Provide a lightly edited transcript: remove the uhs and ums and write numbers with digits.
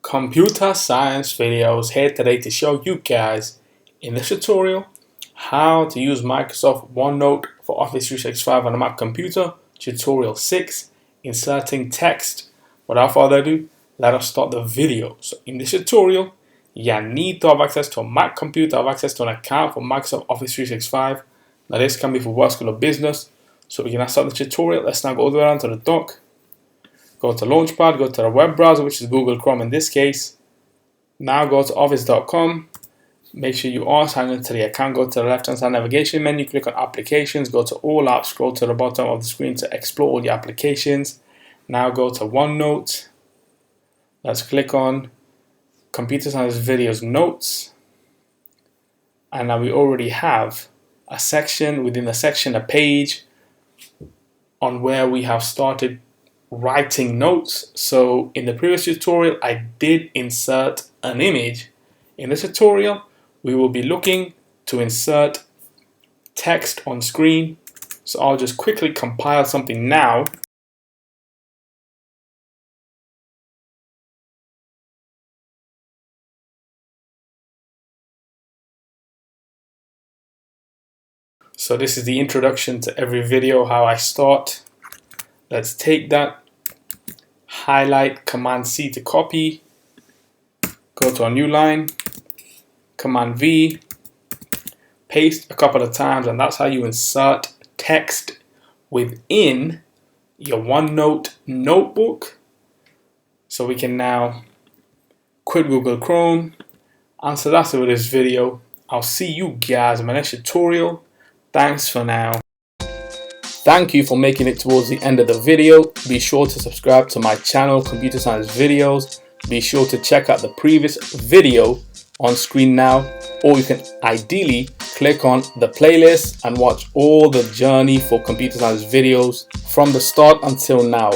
Computer Science Videos here today to show you guys in this tutorial how to use Microsoft OneNote for Office 365 on a Mac computer. Tutorial 6, inserting text. Without further ado, let us start the video. So in this tutorial, you need to have access to a Mac computer, have access to an account for Microsoft Office 365. Now this can be for work, school or business. So we can start the tutorial. Let's now go all the way down to the dock. Go to Launchpad, go to the web browser, which is Google Chrome in this case. Now go to office.com. Make sure you are signed into the account. Go to the left-hand side navigation menu, click on Applications, go to All Apps, scroll to the bottom of the screen to explore all the applications. Now go to OneNote. Let's click on Computer Science Videos Notes. And now we already have a section, within the section, a page on where we have started writing notes. So in the previous tutorial, I did insert an image. In this tutorial, we will be looking to insert text on screen. So I'll just quickly compile something now. So this is the introduction to every video, how I start. Let's take that, highlight, Command C to copy, go to a new line, Command V, paste a couple of times, and that's how you insert text within your OneNote notebook. So we can now quit Google Chrome. And so that's it with this video. I'll see you guys in my next tutorial. Thanks for now. Thank you for making it towards the end of the video. Be sure to subscribe to my channel, Computer Science Videos. Be sure to check out the previous video on screen now, or you can ideally click on the playlist and watch all the journey for Computer Science videos from the start until now.